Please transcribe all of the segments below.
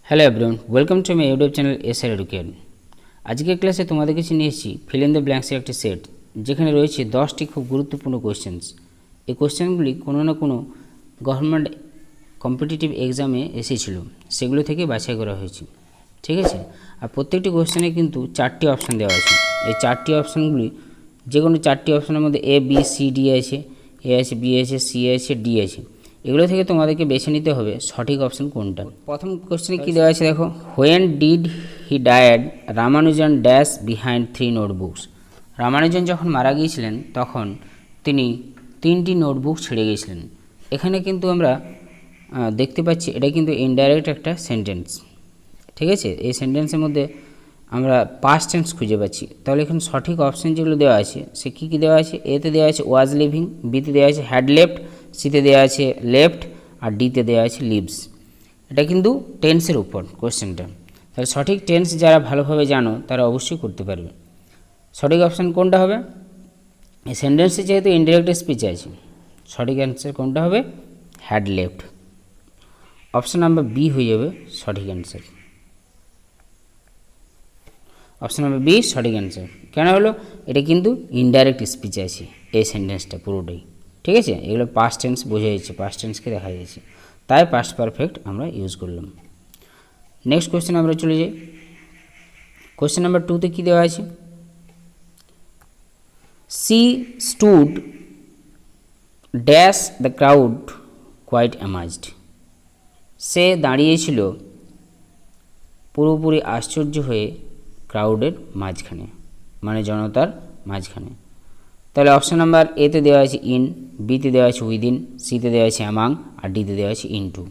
Hello everyone, welcome to my YouTube channel SR educate. আজকের ক্লাসে তোমাদের কাছে নিয়ে এসেছি ফিল ইন দ্য ব্ল্যাঙ্কসের একটি সেট, যেখানে রয়েছে 10টি খুব গুরুত্বপূর্ণ কোয়েশ্চেন্স। এই কোয়েশ্চেনগুলি কোনো না কোনো গভর্নমেন্ট কম্পিটিটিভ এক্সামে এসেছিল, সেগুলো থেকে বাছাই করা হয়েছে। ঠিক আছে, আর প্রত্যেকটি কোয়েশ্চেনে কিন্তু 4টি অপশান দেওয়া আছে। এই 4টি অপশানগুলি যে কোনো 4টি অপশানের মধ্যে এ বি সি ডি আছে, এ আছে, বি আছে, সি আছে, ডি আছে। এগুলো থেকে তোমাদেরকে বেছে নিতে হবে সঠিক অপশান কোনটা। প্রথম কোশ্চেনে কী দেওয়া আছে দেখো, when did he died Ramanujan dash behind 3 notebooks. Ramanujan যখন মারা গিয়েছিলেন তখন তিনি 3টি নোটবুক ছেড়ে গিয়েছিলেন। এখানে কিন্তু আমরা দেখতে পাচ্ছি এটা কিন্তু ইনডাইরেক্ট একটা সেন্টেন্স। ঠিক আছে, এই সেন্টেন্সের মধ্যে আমরা পাস্ট টেন্স খুঁজে পাচ্ছি। তাহলে এখানে সঠিক অপশান যেগুলো দেওয়া আছে সে কী কী দেওয়া আছে, এতে দেওয়া আছে ওয়াজ লিভিং, বিতে দেওয়া আছে হ্যাড লেফট, সিতে দেওয়া আছে লেফট, আর ডিতে দেওয়া আছে লিভস। এটা কিন্তু টেন্সের উপর কোয়েশ্চেনটা। তাহলে সঠিক টেন্স যারা ভালোভাবে জানো তারা অবশ্যই করতে পারবে। সঠিক অপশান কোনটা হবে? এই সেন্টেন্সে যেহেতু ইনডাইরেক্ট স্পিচ আছে, সঠিক অ্যান্সার কোনটা হবে? Had left. Option number B হয়ে যাবে সঠিক অ্যান্সার। অপশান নাম্বার বি সঠিক অ্যান্সার। কেন হলো? এটা কিন্তু ইনডাইরেক্ট স্পিচ আছে এই সেন্টেন্সটা পুরোটাই। ঠিক আছে, এগুলো পাস্ট টেন্স বোঝা যাচ্ছে, পাস্ট টেন্সকে দেখা যাচ্ছে, তাই পাস্ট পারফেক্ট আমরা ইউজ করলাম। নেক্সট কোয়েশ্চেন আমরা চলে যাই। কোয়েশ্চেন নাম্বার 2তে কী দেওয়া আছে? She stood dash the crowd quite amazed. সে দাঁড়িয়েছিল পুরোপুরি আশ্চর্য হয়ে ক্রাউডের মাঝখানে, মানে জনতার মাঝখানে। তাহলে অপশান নাম্বার এতে দেওয়া আছে ইন, বিতে দেওয়া আছে উইদিন, সিতে দেওয়া আছে অ্যামাং, আর ডিতে দেওয়া আছে ইনটু।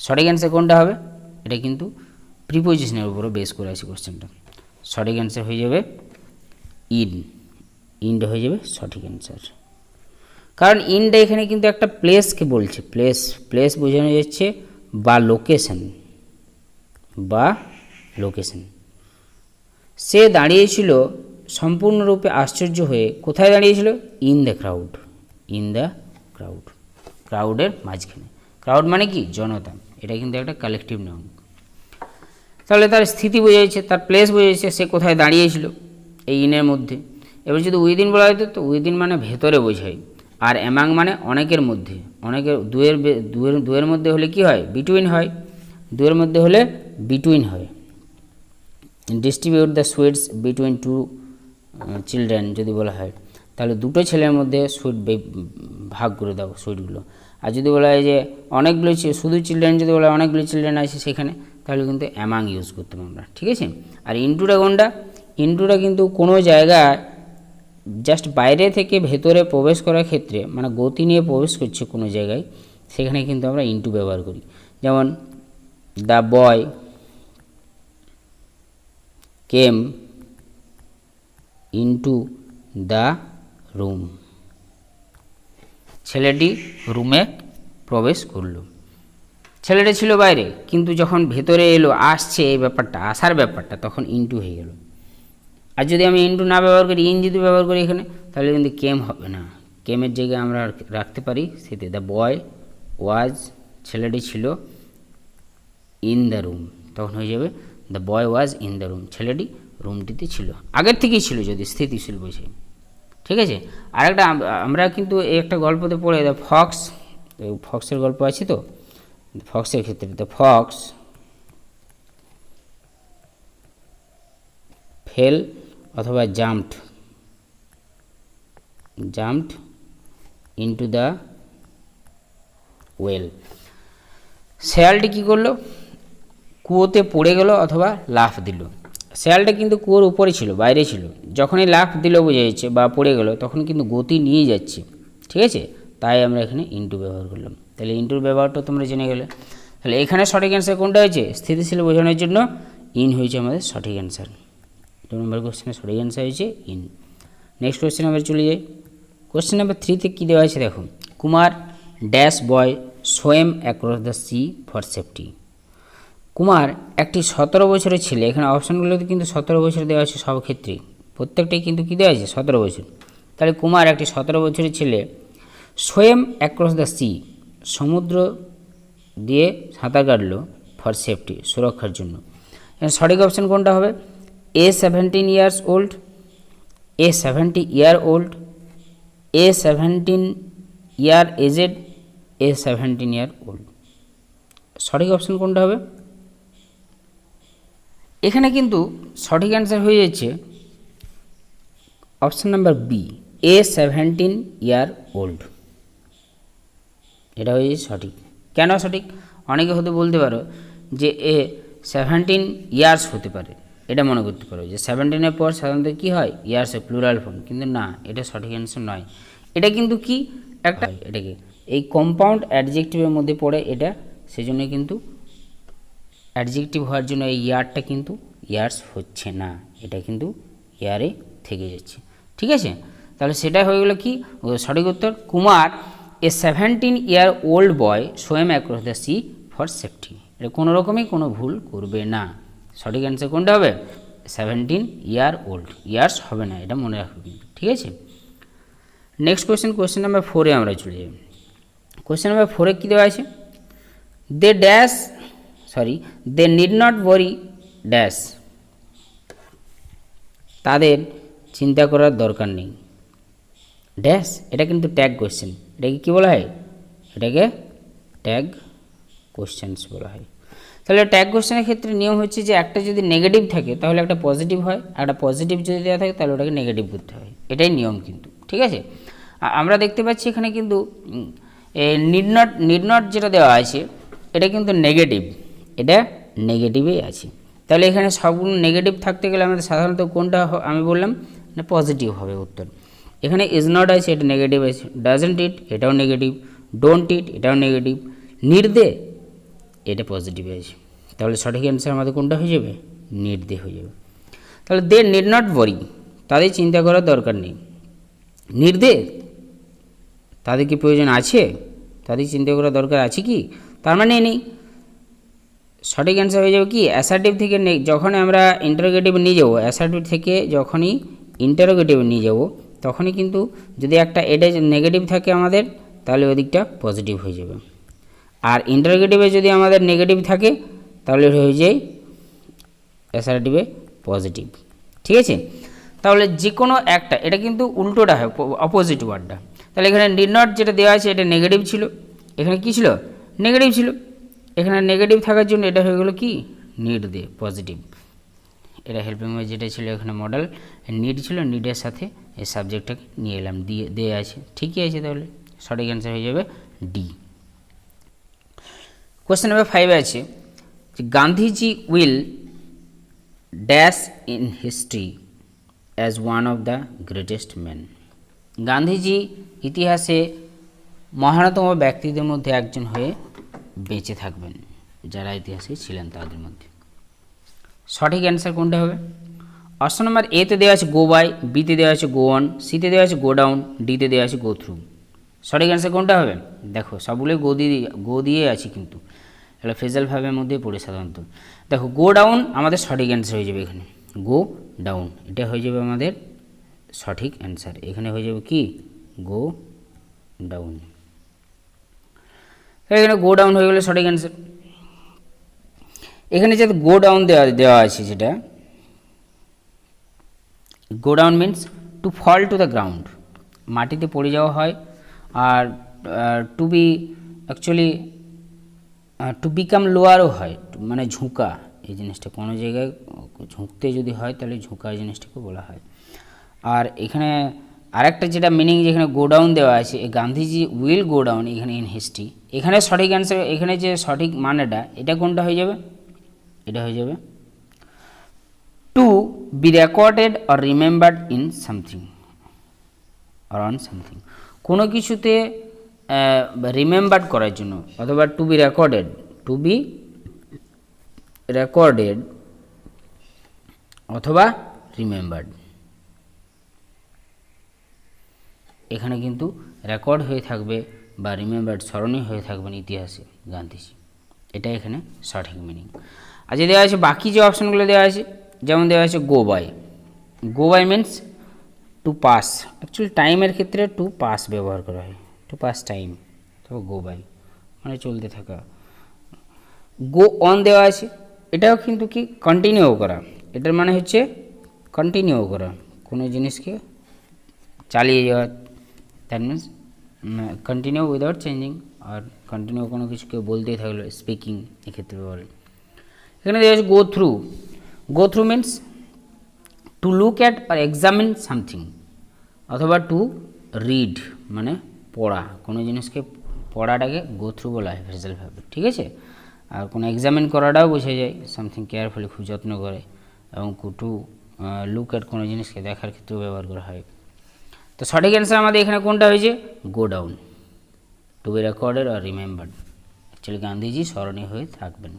সঠিক অ্যান্সার কোনটা হবে? এটা কিন্তু প্রিপোজিশনের উপরও বেস করে আছে কোশ্চেনটা। সঠিক অ্যান্সার হয়ে যাবে ইন। ইনটা হয়ে যাবে সঠিক অ্যান্সার, কারণ ইনটা এখানে কিন্তু একটা প্লেসকে বলছে। প্লেস বোঝানো যাচ্ছে বা লোকেশন, বা লোকেশন। সে দাঁড়িয়েছিল সম্পূর্ণরূপে আশ্চর্য হয়ে, কোথায় দাঁড়িয়েছিল? In the crowd. In the crowd, ক্রাউডের মাঝখানে। ক্রাউড মানে কি? জনতা। এটা কিন্তু একটা কালেকটিভ নাউন। তাহলে তার স্থিতি বোঝাচ্ছে, তার প্লেস বোঝাচ্ছে, সে কোথায় দাঁড়িয়েছিল এই ইনের মধ্যে। এবার যদি উইদিন বলা হতো তো উইদিন মানে ভেতরে বোঝায়, আর অ্যামাং মানে অনেকের মধ্যে। অনেকের দুয়ের মধ্যে হলে কি হয়? বিটুইন হয়। দুয়ের মধ্যে হলে বিটুইন হয়। Distribute the sweets between 2 children যদি বলা হয়, তাহলে দুটো ছেলের মধ্যে সুইট ভাগ করে দাও সুইটগুলো। আর যদি বলা হয় যে অনেকগুলো, শুধু চিলড্রেন যদি বলা হয় অনেকগুলো চিলড্রেন আছে সেখানে, তাহলে কিন্তু অ্যামাং ইউজ করতাম আমরা। ঠিক আছে, আর ইনটুটা কোনটা? ইনটুটা কিন্তু কোনো জায়গায় জাস্ট বাইরে থেকে ভেতরে প্রবেশ করার ক্ষেত্রে, মানে গতি নিয়ে প্রবেশ করছে কোনো জায়গায়, সেখানে কিন্তু আমরা ইনটু ব্যবহার করি। যেমন the boy came into the room. ছেলেটি রুমে প্রবেশ করলো। ছেলেটা ছিল বাইরে, কিন্তু যখন ভেতরে এলো, আসছে এই ব্যাপারটা, আসার ব্যাপারটা, তখন ইনটু হয়ে গেল। আর যদি আমি ইনটু না ব্যবহার করি, ইন যদি ব্যবহার করি এখানে, তাহলে কিন্তু কেম হবে না। কেমের জায়গায় আমরা রাখতে পারি সেতে দ্য বয় ওয়াজ, ছেলেটি ছিল, ইন দ্য রুম, তখন হয়ে যাবে the boy was in the room. ছেলেটি রুমটিতে ছিল, আগের থেকেই ছিল যদি স্থিতিশীল বোঝে। ঠিক আছে, আরেকটা আমরা কিন্তু একটা গল্পতে পড়ে, দ্য ফক্স, ফক্সের গল্প আছে তো, ফক্সের ক্ষেত্রে দ্য ফক্স ফেল অথবা জাম্পড ইনটু দ্য ওয়েল। শেয়ালটি কী করলো? কুয়োতে পড়ে গেল অথবা লাফ দিল। শেয়ালটা কিন্তু কুয়োর উপরে ছিল, বাইরে ছিল। যখনই লাফ দিল বোঝা যাচ্ছে, বা পড়ে গেল, তখন কিন্তু গতি নিয়ে যাচ্ছে। ঠিক আছে, তাই আমরা এখানে ইনটু ব্যবহার করলাম। তাহলে ইনটুর ব্যবহারটা তোমরা জেনে গেলে। তাহলে এখানে সঠিক অ্যান্সার কোনটা হয়েছে? স্থিতিশীল বোঝানোর জন্য ইন হয়েছে আমাদের সঠিক অ্যান্সার। 2 নম্বর কোশ্চেনের সঠিক অ্যান্সার হয়েছে ইন। নেক্সট কোশ্চেন আমরা চলে যাই। কোশ্চেন নাম্বার 3তে কী দেওয়া আছে দেখো, Kumar dash boy swam across the sea for safety. Kumar একটি 17 বছরের ছেলে। এখানে অপশানগুলোতে কিন্তু 17 বছর দেওয়া আছে সব ক্ষেত্রেই, প্রত্যেকটাই কিন্তু কী দেওয়া আছে? 17 বছর। তাহলে কুমার একটি 17 বছরের ছেলে সোয়েম অ্যাক্রস দ্য সি, সমুদ্র দিয়ে সাঁতার কাটলো ফর ফর সেফটি, সুরক্ষার জন্য। এখানে সঠিক অপশন কোনটা হবে? এ 17 ইয়ার্স ওল্ড, এ 70 ইয়ার ওল্ড, এ 17 ইয়ার এজেড, এ 17 ইয়ার ওল্ড। সঠিক অপশন কোনটা হবে? এখানে কিন্তু সঠিক অ্যান্সার হয়ে যাচ্ছে অপশন নাম্বার বি, এ 17 ইয়ার ওল্ড। এটা হয়ে সঠিক। কেন সঠিক? অনেকে হয়তো বলতে পারো যে এ 17 ইয়ার্স হতে পারে, এটা মনে করতে পারো যে 17-এর পর সাধারণত কী হয়, ইয়ার্সে প্লুরাল ফর্ম, কিন্তু না, এটা সঠিক অ্যান্সার নয়। এটা কিন্তু কি একটা, এটাকে এই কম্পাউন্ড অ্যাডজেক্টিভের মধ্যে পড়ে এটা, সেজন্য কিন্তু অ্যাডজেক্টিভ হওয়ার জন্য এই ইয়ারটা কিন্তু ইয়ার্স হচ্ছে না, এটা কিন্তু ইয়ারে থেকে যাচ্ছে। ঠিক আছে, তাহলে সেটা হয়ে গেলো কি সঠিক উত্তর। Kumar a 17 year old boy swam across the sea for safety. এটা কোনো রকমই কোনো ভুল করবে না। সঠিক অ্যান্সার কোনটা হবে? 17 ইয়ার ওল্ড, ইয়ার্স হবে না, এটা মনে রাখবে কিন্তু। ঠিক আছে, নেক্সট কোয়েশ্চেন নাম্বার 4-এ আমরা চলে যাই। কোয়েশ্চেন নাম্বার 4-এ কী দেওয়া আছে? They need not worry dash, তাদের চিন্তা করার দরকার নেই ড্যাশ। এটা কিন্তু ট্যাগ কোয়েশ্চেন। এটাকে কী বলা হয়? এটাকে ট্যাগ কোয়েশ্চেন্স বলা হয়। তাহলে ট্যাগ কোয়েশ্চেনের ক্ষেত্রে নিয়ম হচ্ছে যে একটা যদি নেগেটিভ থাকে তাহলে একটা পজিটিভ হয়, একটা পজিটিভ যদি দেওয়া থাকে তাহলে ওটাকে নেগেটিভ করতে হয়, এটাই নিয়ম কিন্তু। ঠিক আছে, আমরা দেখতে পাচ্ছি এখানে কিন্তু নিড নট যেটা দেওয়া আছে এটা কিন্তু নেগেটিভ, এটা নেগেটিভেই আছে। তাহলে এখানে সবগুলো নেগেটিভ থাকতে গেলে আমাদের সাধারণত কোনটা আমি বললাম না, পজিটিভ হবে উত্তর। এখানে ইজ নট আছে, এটা নেগেটিভ আছে। ডাজেন্ট ইট, এটাও নেগেটিভ। ডোন্ট ইট, এটাও নেগেটিভ। নিড দে, এটা পজিটিভ আছে। তাহলে সঠিক অ্যান্সার আমাদের কোনটা হয়ে যাবে? নিড দে হয়ে যাবে। তাহলে দে নিড নট ওয়ারি, তাদের চিন্তা করার দরকার নেই। নিড দে, তাদের কি প্রয়োজন আছে? তাদের চিন্তা করার দরকার আছে কি? তার মানে নেই। সঠিক অ্যান্সার হয়ে যাবে কি অ্যাসার্টিভ থেকে, যখন আমরা ইন্টারোগেটিভ নিয়ে যাবো, অ্যাসার্টিভ থেকে যখনই ইন্টারোগেটিভ নিয়ে যাব তখনই কিন্তু যদি একটা এটা নেগেটিভ থাকে আমাদের, তাহলে ওদিকটা পজিটিভ হয়ে যাবে। আর ইন্টারোগেটিভে যদি আমাদের নেগেটিভ থাকে তাহলে হয়ে যায় অ্যাসার্টিভে পজিটিভ। ঠিক আছে, তাহলে যে কোনো একটা, এটা কিন্তু উল্টোটা হয়, অপোজিট ওয়ার্ডটা। তাহলে এখানে নিড নট যেটা দেওয়া আছে এটা নেগেটিভ ছিল, এখানে কি ছিল? নেগেটিভ ছিল। এখানে নেগেটিভ থাকার জন্য এটা হয়ে গেলো কি নিড দে, পজিটিভ। এটা হেল্পিং ওয়ার্ড যেটা ছিল এখানে মডেল নিড ছিল, নিডের সাথে এই সাবজেক্টটাকে নিয়ে এলাম, দিয়ে আছে, ঠিকই আছে। তাহলে সঠিক অ্যান্সার হয়ে যাবে ডি। কোয়েশ্চেন নাম্বার 5 আছে যে Gandhiji will dash in history as one of the greatest man. Gandhiji ইতিহাসে মহানতম ব্যক্তিদের মধ্যে একজন হয়ে বেঁচে থাকবেন, যারা ইতিহাসে ছিলেন তাদের মধ্যে। সঠিক অ্যান্সার কোনটা হবে? অপশন নাম্বার এতে দেওয়া আছে গো বাই, বিতে দেওয়া আছে গো অন, সিতে দেওয়া আছে গো ডাউন, ডিতে দেওয়া আছে গো থ্রু। সঠিক অ্যান্সার কোনটা হবে? দেখো সবগুলোই গো দিয়ে আছে, কিন্তু এটা ফ্রেজাল ভাবের মধ্যে পড়ে সাধারণত। দেখো গো ডাউন আমাদের সঠিক অ্যান্সার হয়ে যাবে, এখানে গো ডাউন, এটা হয়ে যাবে আমাদের সঠিক অ্যান্সার। এখানে হয়ে যাবে কি গো ডাউন, এখানে গো ডাউন হয়ে গেলে সঠিক অ্যান্সার। এখানে যে গো ডাউন দেওয়া আছে, যেটা go down means to fall to the ground, মাটিতে পড়ে যাওয়া হয়। আর to be actually to become লোয়ারও হয়, মানে ঝুঁকা, এই জিনিসটা কোনো জায়গায় ঝুঁকতে যদি হয় তাহলে ঝুঁকা জিনিসটাকে বলা হয়। আর এখানে আরেকটা যেটা মিনিং যেখানে গো ডাউন দেওয়া আছে, গান্ধীজি উইল গো ডাউন এখানে ইন হিস্ট্রি, এখানে সঠিক অ্যান্সার, এখানে যে সঠিক মানেটা এটা কোনটা হয়ে যাবে? এটা হয়ে যাবে to be recorded or remembered in something or on something, কোনো কিছুতে রিমেম্বার্ড করার জন্য, অথবা টু বি রেকর্ডেড অথবা রিমেম্বার্ড। এখানে কিন্তু রেকর্ড হয়ে থাকবে বা রিমেম্বার্ড, স্মরণীয় হয়ে থাকবেন ইতিহাসে গান্ধীজি, এটা এখানে সঠিক মিনিং। আর যে দেওয়া আছে বাকি যে অপশানগুলো দেওয়া আছে, যেমন দেওয়া আছে go by, go by means to pass, actually টাইমের ক্ষেত্রে টু পাস ব্যবহার করা হয়, টু পাস টাইম, তো গো বাই মানে চলতে থাকা। গো অন দেওয়া আছে, এটাও কিন্তু কি কন্টিনিউ করা, এটার মানে হচ্ছে কন্টিনিউ করা, কোনো জিনিসকে চালিয়ে যাওয়া, that means continue without changing, আর কন্টিনিউ কোনো কিছুকে বলতেই থাকলো, স্পিকিং এক্ষেত্রে বলে। এখানে দেওয়া আছে go through, go through means to look at আর এক্সামিন সামথিং, অথবা টু রিড মানে পড়া, কোনো জিনিসকে পড়াটাকে গো থ্রু বলা হয় ফ্রেজাল ভার্ব, ঠিক আছে। আর কোনো এক্সামিন করাটাও বোঝা যায়, সামথিং কেয়ারফুলি, খুব যত্ন করে, এবং টু লুক অ্যাট কোনো জিনিসকে দেখার ক্ষেত্রেও ব্যবহার করা হয়। তো সঠিক অ্যান্সার আমাদের এখানে কোনটা হয়েছে, go down, to be recorded আর রিমেম্বার্ড, অ্যাকচুয়ালি গান্ধীজি স্মরণীয় হয়ে থাকবেন।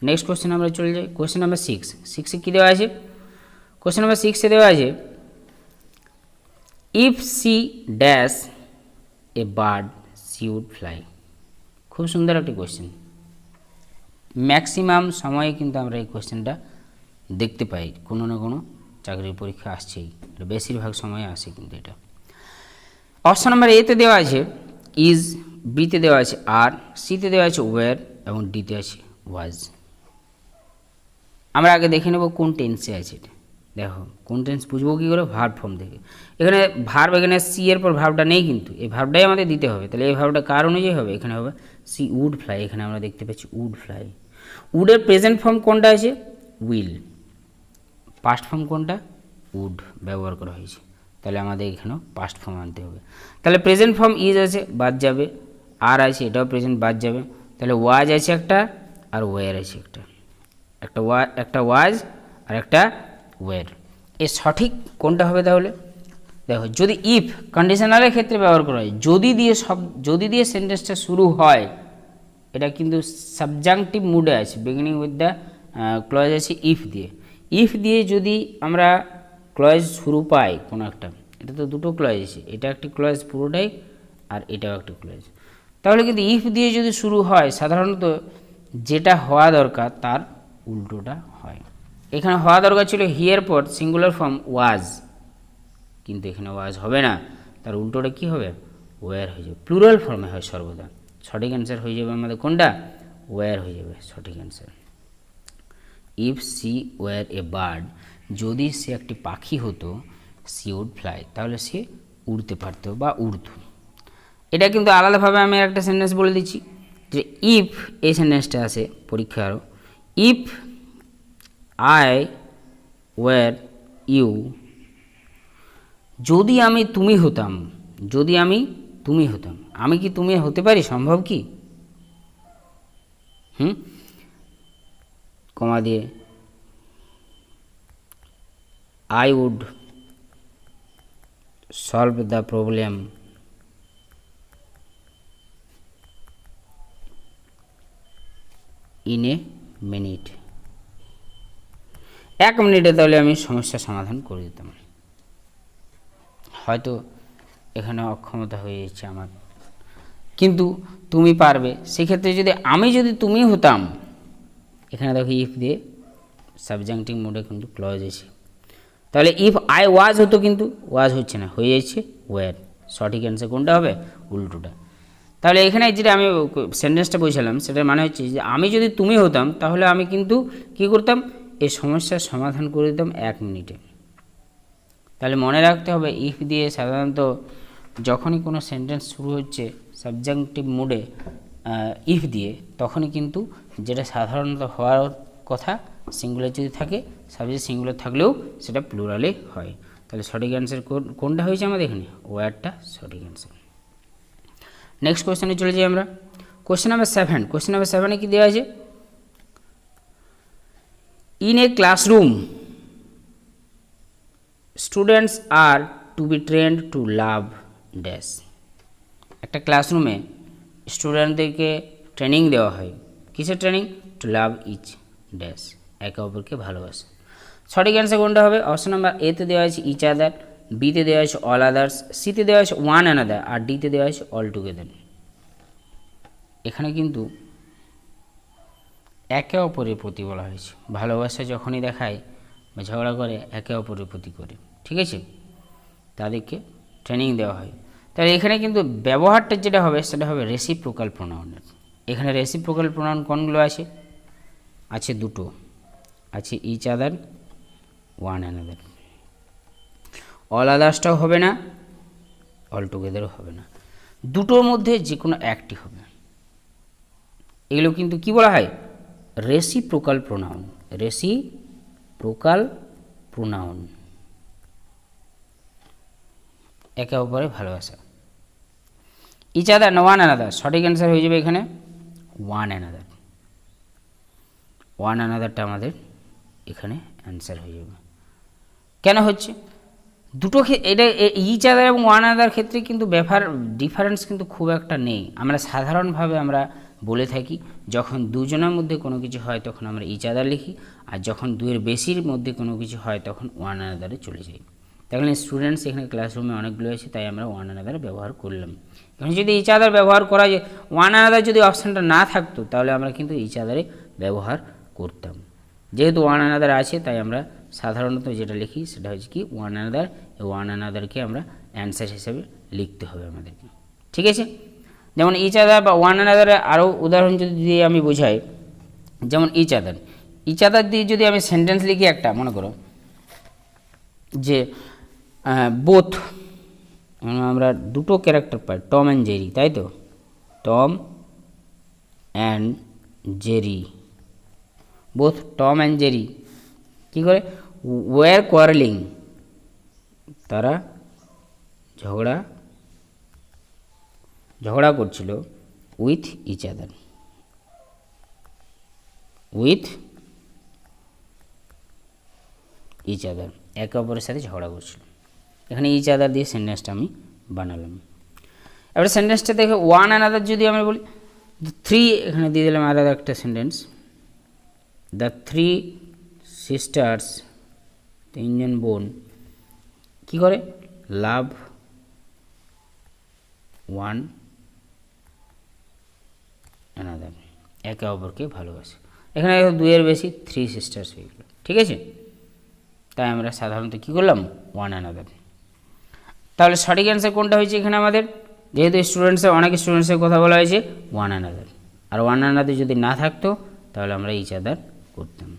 নেক্সট কোয়েশ্চেন আমরা চলে যাই, কোয়েশ্চেন নাম্বার 6। 6-এ কী দেওয়া আছে, কোয়েশ্চেন নাম্বার 6-এ দেওয়া আছে if she dash a bird she would fly. খুব সুন্দর একটি কোয়েশ্চেন, ম্যাক্সিমাম সময়ে কিন্তু আমরা এই কোয়েশ্চেনটা দেখতে পাই, কোনো না কোনো চাকরির পরীক্ষা আসছেই, বেশিরভাগ সময়ে আসে কিন্তু এটা। অপশন নাম্বার এতে দেওয়া আছে ইজ, বিতে দেওয়া আছে আর, সিতে দেওয়া আছে ওয়ার এবং ডিতে আছে ওয়াজ। আমরা আগে দেখে নেব কোন টেন্সে আছে এটা। দেখো কোন টেন্স বুঝবো কী করে, ভার্ব ফর্ম থেকে। এখানে ভার্ব, এখানে সি এর পর ভার্বটা নেই, কিন্তু এই ভার্বটাই আমাদের দিতে হবে। তাহলে এই ভার্বটা কার অনুযায়ী হবে, এখানে হবে সি উড ফ্লাই, এখানে আমরা দেখতে পাচ্ছি উড ফ্লাই। উডের প্রেজেন্ট ফর্ম কোনটা আছে, উইল। পাস্ট ফর্ম কোনটা, উড ব্যবহার করা হয়েছে, তাহলে আমাদের এখানেও পাস্ট ফর্ম আনতে হবে। তাহলে প্রেজেন্ট ফর্ম ইজ আছে, বাদ যাবে, আর আছে, এটাও প্রেজেন্ট, বাদ যাবে। তাহলে ওয়াজ আছে একটা, আর ওয়ার আছে একটা, একটা ওয়াজ আর একটা ওয়ার। এর সঠিক কোনটা হবে তাহলে, দেখো যদি ইফ কন্ডিশনালের ক্ষেত্রে ব্যবহার করা হয়, যদি দিয়ে সেন্টেন্সটা শুরু হয়, এটা কিন্তু সাবজাংটিভ মুডে আছে, বিগিনিং উইথ দ্য ক্লজ আছে ইফ দিয়ে। ইফ দিয়ে যদি আমরা ক্লজ শুরু পাই কোনো একটা, এটা তো দুটো ক্লজ আছে, এটা একটি ক্লজ পুরোটাই, আর এটাও একটি ক্লজ, তাহলে কিন্তু ইফ দিয়ে যদি শুরু হয়, সাধারণত যেটা হওয়া দরকার তার উল্টোটা হয়। এখানে হওয়া দরকার ছিল হিয়ের পর সিঙ্গুলার ফর্ম ওয়াজ, কিন্তু এখানে ওয়াজ হবে না, তার উল্টোটা কী হবে, ওয়ার হয়ে যাবে, প্লুরাল ফর্মে হয় সর্বদা। সঠিক অ্যান্সার হয়ে যাবে আমাদের কোনটা, ওয়ার হয়ে যাবে সঠিক answer. If she were a bird, যদি সে একটি পাখি হতো, সি উড ফ্লাই, তাহলে সে উড়তে পারত বা উড়ত। এটা কিন্তু আলাদাভাবে আমি একটা সেন্টেন্স বলে দিচ্ছি, যে ইফ এই সেন্টেন্সটা আছে পরীক্ষা আরও, ইফ আই ওয়ার ইউ, যদি আমি তুমি হতাম, যদি আমি তুমি হতাম, আমি কি তুমি হতে পারি, সম্ভব কি, কমা দিয়ে I would solve the problem in a minute, 1 মিনিটে তাহলে আমি সমস্যার সমাধান করে দিতাম। হয়তো এখানে অক্ষমতা হয়ে যাচ্ছে আমার, কিন্তু তুমি পারবে। সেক্ষেত্রে যদি তুমি হতাম, এখানে দেখো ইফ দিয়ে সাবজাংটিভ মোডে কিন্তু ক্লজ আছে, তাহলে ইফ আই ওয়াজ হতো, কিন্তু ওয়াজ হচ্ছে না, হয়ে যাচ্ছে ওয়ার। সঠিক অ্যান্সার কোনটা হবে, উল্টোটা। তাহলে এখানে যেটা আমি সেন্টেন্সটা বলছিলাম, সেটার মানে হচ্ছে যে আমি যদি তুমি হতাম, তাহলে আমি কিন্তু কী করতাম, এই সমস্যার সমাধান করে দিতাম 1 মিনিটে। তাহলে মনে রাখতে হবে, ইফ দিয়ে সাধারণত যখনই কোনো সেন্টেন্স শুরু হচ্ছে সাবজাংটিভ মুডে ইফ দিয়ে, তখনই কিন্তু যেটা সাধারণত হওয়ার কথা, সিঙ্গুলার যদি থাকে, সাবজেক্ট সিঙ্গুলার থাকলেও সেটা প্লুরালে হয়। তাহলে সঠিক অ্যান্সার কোনটা হয়েছে আমাদের এখানে, ওয়ারটা সঠিক অ্যান্সার। নেক্সট কোয়েশ্চেনে চলে যাই আমরা, কোয়েশ্চেন নাম্বার 7। কোয়েশ্চেন নাম্বার 7-এ কী দেওয়া আছে, in a classroom students are to be trained to love dash. একটা ক্লাসরুমে স্টুডেন্টদেরকে ট্রেনিং দেওয়া হয়, কিসের training, to love each dash, একে অপরকে ভালোবাসে। সঠিক অ্যান্সার কোনটা হবে, অপশন নাম্বার এতে দেওয়া আছে ইচ আদার, বিতে দেওয়া আছে অল আদার্স, সিতে দেওয়া আছে ওয়ান অ্যানাদার, আর ডিতে দেওয়া আছে অল টুগেদার। এখানে কিন্তু একে অপরের প্রতি বলা হয়েছে, ভালোবাসা যখনই দেখায় বা ঝগড়া করে একে অপরের প্রতি করে, ঠিক আছে, তাদেরকে ট্রেনিং দেওয়া হয়। তাহলে এখানে কিন্তু ব্যবহারটা যেটা হবে সেটা হবে রেসিপ্রোকাল প্রোনাউনের, এখানে রেসিপ্রোকাল প্রোনাউন কোনগুলো আছে? আছে দুটো, আছে each other, one another. All আদার্সটাও হবে না, অল টুগেদারও হবে না, দুটোর মধ্যে যে কোনো একটি হবে। এগুলো কিন্তু কি বলা হয়? Reciprocal pronoun. রেসিপ্রোকাল প্রোনাউন, একে অপরে ভালোবাসা। ইচ আদার না ওয়ান অ্যানাদার? সঠিক অ্যান্সার হয়ে যাবে এখানে ওয়ান অ্যানাদার। ওয়ান অ্যানাদারটা আমাদের এখানে অ্যান্সার হয়ে যাবে। কেন হচ্ছে? দুটো এটা ইচ আদার এবং ওয়ান আদার ক্ষেত্রে কিন্তু ডিফারেন্স কিন্তু খুব একটা নেই। আমরা সাধারণভাবে আমরা বলে থাকি যখন দুজনের মধ্যে কোনো কিছু হয় তখন আমরা ইচ আদার লিখি, আর যখন দুয়ের বেশির মধ্যে কোনো কিছু হয় তখন ওয়ান আনাদারে চলে যাই। তাহলে স্টুডেন্টস এখানে ক্লাসরুমে অনেকগুলো আছে, তাই আমরা ওয়ান আনাদার ব্যবহার করলাম। এখন যদি ইচ আদার ব্যবহার করা যায়, ওয়ান আনাদার যদি অপশানটা না থাকতো তাহলে আমরা কিন্তু ইচ আদারে ব্যবহার করতাম। যেহেতু ওয়ান আনাদার আছে তাই আমরা সাধারণত যেটা লিখি সেটা হচ্ছে কি ওয়ান আনাদার। এই ওয়ান আনাদারকে আমরা অ্যান্সার হিসেবে লিখতে হবে আমাদেরকে, ঠিক আছে? যেমন ইচ আদার বা ওয়ান আনাদারের আরও উদাহরণ যদি দিয়ে আমি বোঝাই, যেমন ইচ আদার দিয়ে যদি আমি সেন্টেন্স লিখি একটা, মনে করো যে বোথ, আমরা দুটো ক্যারেক্টার পাই, টম অ্যান্ড জেরি, তাই তো? Tom and Jerry, both Tom and Jerry কী করে? ওয়ার কোয়ারেলিং, তারা ঝগড়া করছিল উইথ ইচ আদার, একে অপরের সাথে ঝগড়া করছিল। এখানে ইচ আদার দিয়ে সেন্টেন্সটা আমি বানালাম। এবার সেন্টেন্সটা দেখে ওয়ান অ্যানাদার যদি আমরা বলি, থ্রি এখানে দিয়ে দিলাম আলাদা একটা সেন্টেন্স। দ্য থ্রি সিস্টার্স, তিনজন বোন কী করে? লাভ ওয়ান অ্যানাদার, একে অপরকে ভালোবাসে। এখানে দুইয়ের বেশি, থ্রি সিস্টার্স হয়ে গেল, ঠিক আছে? তাই আমরা সাধারণত কী করলাম? One another. তাহলে সঠিক অ্যান্সার কোনটা হয়েছে এখানে আমাদের? যেহেতু অনেক স্টুডেন্টসের কথা বলা হয়েছে, ওয়ান অ্যানাদার। আর ওয়ান অ্যানাদার যদি না থাকতো তাহলে আমরা ইচ আদার করতাম,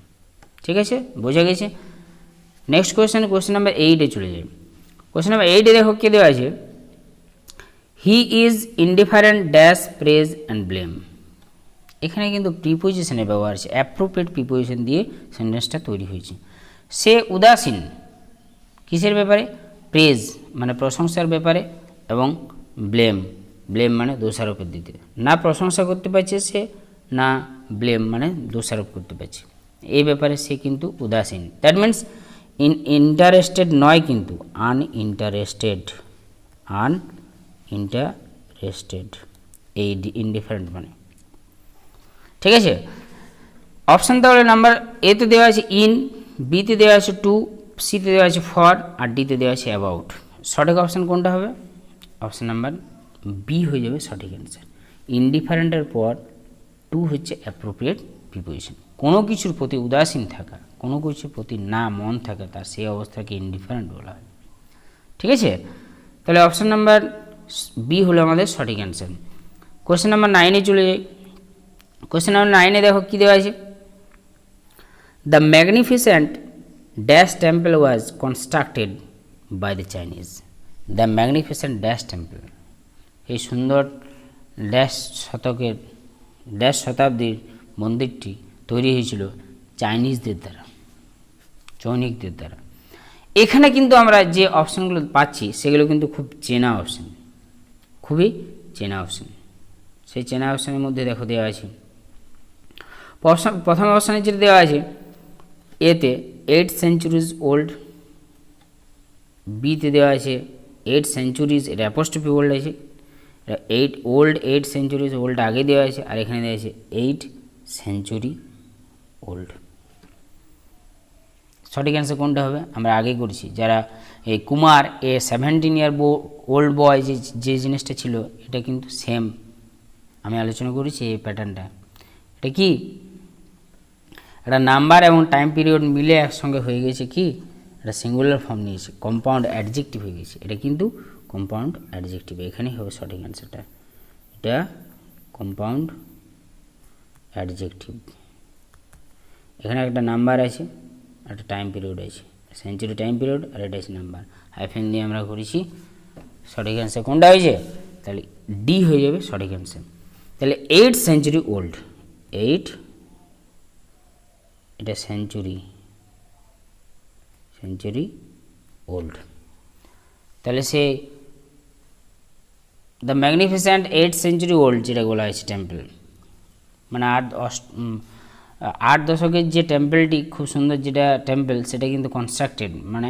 ঠিক আছে? বোঝা গেছে? নেক্সট কোয়েশ্চেন নাম্বার 8-এ চলে যাই। কোয়েশ্চেন নাম্বার 8-এ দেখো কী দেওয়া আছে? He is indifferent dash praise and blame. এখানে কিন্তু প্রিপোজিশনের ব্যবহার আছে, অ্যাপ্রোপ্রিয়েট প্রিপোজিশন দিয়ে সেন্টেন্সটা তৈরি হয়েছে। সে উদাসীন কিসের ব্যাপারে? প্রেজ মানে প্রশংসার ব্যাপারে, এবং ব্লেম মানে দোষারোপের দিতে। না প্রশংসা করতে পারছে সে, না ব্লেম মানে দোষারোপ করতে পারছে, এই ব্যাপারে সে কিন্তু উদাসীন। দ্যাট মিনস ইন্টারেস্টেড নয়, কিন্তু আনইন্টারেস্টেড, এই ইনডিফারেন্ট মানে, ঠিক আছে? অপশান তাহলে নাম্বার এতে দেওয়া আছে ইন, বিতে দেওয়া আছে টু, সিতে দেওয়া আছে ফর, আর ডিতে দেওয়া আছে অ্যাবাউট। সঠিক অপশান কোনটা হবে? অপশান নাম্বার বি হয়ে যাবে সঠিক অ্যান্সার। ইনডিফারেন্টের পর টু হচ্ছে অ্যাপ্রোপ্রিয়েট প্রিপোজিশন। কোনো কিছুর প্রতি উদাসীন থাকা, কোনো কিছুর প্রতি না মন থাকা, তার সেই অবস্থাকে ইনডিফারেন্ট বলা হয়, ঠিক আছে? তাহলে অপশান নাম্বার বি হলো আমাদের সঠিক অ্যান্সার। কোয়েশ্চেন নাম্বার 9-এ চলে যাই। কোয়েশ্চেন নাম্বার 9-এ দেখো কী দেওয়া আছে? The magnificent dash temple was constructed by the Chinese. The magnificent dash temple, এই সুন্দর ড্যাশ শতাব্দীর মন্দিরটি তৈরি হয়েছিল চাইনিজদের দ্বারা, চৈনিকদের দ্বারা। এখানে কিন্তু আমরা যে অপশানগুলো পাচ্ছি সেগুলো কিন্তু খুব চেনা অপশান, খুবই চেনা অপশান। সেই চেনা অপশানের মধ্যে দেখো দেওয়া আছে, প্রথম অপশানে যেটা দেওয়া আছে এতে 8 সেঞ্চুরিজ ওল্ড, বিতে দেওয়া আছে 8 সেঞ্চুরিজ, এটা অ্যাপোস্ট্রফি ওল্ড আছে, 8 সেঞ্চুরিজ ওল্ড আগে দেওয়া আছে, আর এখানে দেওয়া আছে 8 সেঞ্চুরি ওল্ড। সঠিক অ্যান্সার কোনটা হবে? আমরা আগে করেছি, যারা এই কুমার 17 ইয়ার ওল্ড বয় যে জিনিসটা ছিল, এটা কিন্তু সেম আমি আলোচনা করেছি এই প্যাটার্নটা। এটা কি একটা নাম্বার এবং টাইম পিরিয়ড মিলে একসঙ্গে হয়ে গেছে, কি এটা সিঙ্গুলার ফর্ম নিয়েছে, কম্পাউন্ড অ্যাডজেক্টিভ হয়ে গেছে। এটা কিন্তু কম্পাউন্ড অ্যাডজেক্টিভ, এখানেই হবে সঠিক অ্যান্সারটা। এটা কম্পাউন্ড অ্যাডজেক্টিভ। এখানে একটা নাম্বার আছে, একটা টাইম পিরিয়ড আছে, সেঞ্চুরি টাইম পিরিয়ড, আর এটা আছে নাম্বার, হাইফেন দিয়ে আমরা করেছি। সঠিক অ্যান্সার কোনটা হয়েছে? তাহলে ডি হয়ে যাবে সঠিক অ্যান্সার। তাহলে 8 সেঞ্চুরি ওল্ড, 8 এটা সেঞ্চুরি ওল্ড। তাহলে সে দ্য ম্যাগনিফিসেন্ট 8 সেঞ্চুরি ওল্ড যেটা বলা হয়েছে টেম্পল, মানে 8 দশকের যে টেম্পলটি খুব সুন্দর যেটা টেম্পল, সেটা কিন্তু কনস্ট্রাক্টেড মানে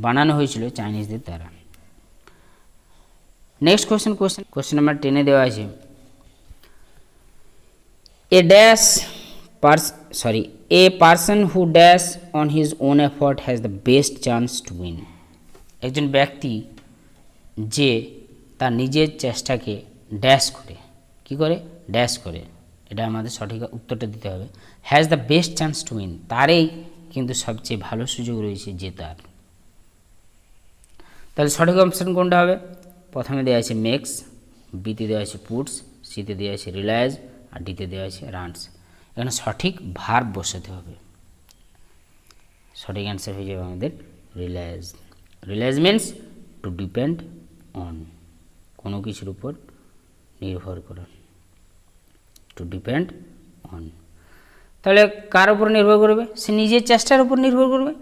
বানানো হয়েছিল চাইনিজদের দ্বারা। নেক্সট কোশ্চেন নাম্বার 10 দেওয়া আছে, a person who dash on his own effort has the best chance to win. একজন ব্যক্তি যে তার নিজের চেষ্টাকে ড্যাশ করে, কি করে? ড্যাশ করে। এটা আমাদের সঠিক উত্তরটা দিতে হবে। Has the best chance to win, তারই কিন্তু সবচেয়ে ভালো সুযোগ রয়েছে জেতার। তাহলে সঠিক অপশান কোনটা হবে? প্রথমে দেওয়া আছে মেক্স, বিতে দেওয়া আছে পুটস, সিতে দেওয়া আছে রিলায়েজ, আর ডিতে দেওয়া আছে রানস। এখানে সঠিক ভার্ব বসাতে হবে। সঠিক অ্যান্সার হয়ে যাবে আমাদের রিলায়েজ। রিলায়েজ মিন্স টু ডিপেন্ড অন, কোনো কিছুর উপর নির্ভর করা, টু ডিপেন্ড অন। তাহলে কার উপর নির্ভর করবে? সে নিজের চেষ্টার উপর নির্ভর করবে।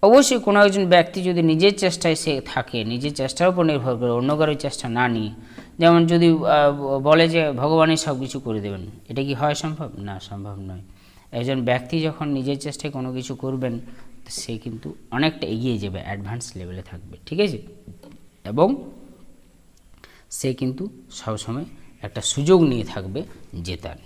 অবশ্যই কোনো একজন ব্যক্তি যদি নিজের চেষ্টায় সে থাকে, নিজের চেষ্টার উপর নির্ভর করে, অন্য কারোর চেষ্টা না নিয়ে, যেমন যদি বলে যে ভগবানই সব কিছু করে দেবেন, এটা কি হয় সম্ভব? না, সম্ভব নয়। একজন ব্যক্তি যখন নিজের চেষ্টায় কোনো কিছু করবেন, সে কিন্তু অনেকটা এগিয়ে যাবে, অ্যাডভান্স লেভেলে থাকবে, ঠিক আছে? এবং সে কিন্তু সবসময় একটা সুযোগ নিয়ে থাকবে জেতার।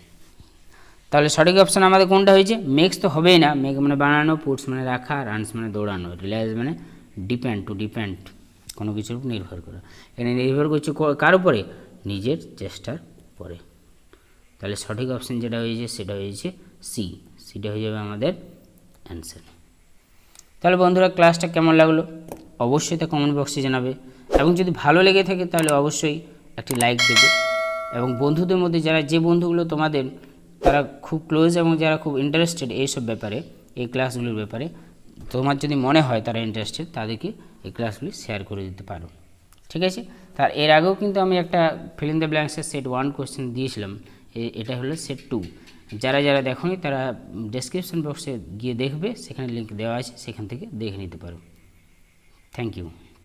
তাহলে সঠিক অপশান আমাদের কোনটা হয়েছে? মেক্স তো হবেই না, মেক মানে বানানো, পুটস মানে রাখা, রানস মানে দৌড়ানো, রিলায়েজ মানে ডিপেন্ড, টু ডিপেন্ড কোনো কিছুর উপর নির্ভর করা। এখানে নির্ভর করছে কার উপরে? নিজের চেষ্টার পরে। তাহলে সঠিক অপশান যেটা হয়েছে সেটা হয়েছে সি, সিটা হয়ে যাবে আমাদের অ্যান্সার। তাহলে বন্ধুরা ক্লাসটা কেমন লাগলো অবশ্যই তা কমেন্ট বক্সে জানাবে, এবং যদি ভালো লেগে থাকে তাহলে অবশ্যই একটি লাইক দেবে। এবং বন্ধুদের মধ্যে যে বন্ধুগুলো তোমাদের তারা খুব ক্লোজ এবং যারা খুব ইন্টারেস্টেড এইসব ব্যাপারে, এই ক্লাসগুলোর ব্যাপারে, তোমার যদি মনে হয় তারা ইন্টারেস্টেড, তাদেরকে এই ক্লাসগুলি শেয়ার করে দিতে পারো, ঠিক আছে? তার এর আগেও কিন্তু আমি একটা ফিল ইন দ্য ব্ল্যাঙ্কসের সেট 1 কোশ্চেন দিয়েছিলাম, এটা হলো সেট 2। যারা দেখোনি তারা ডেসক্রিপশন বক্সে গিয়ে দেখবে, সেখানে লিঙ্ক দেওয়া আছে, সেখান থেকে দেখে নিতে পারো। Thank you.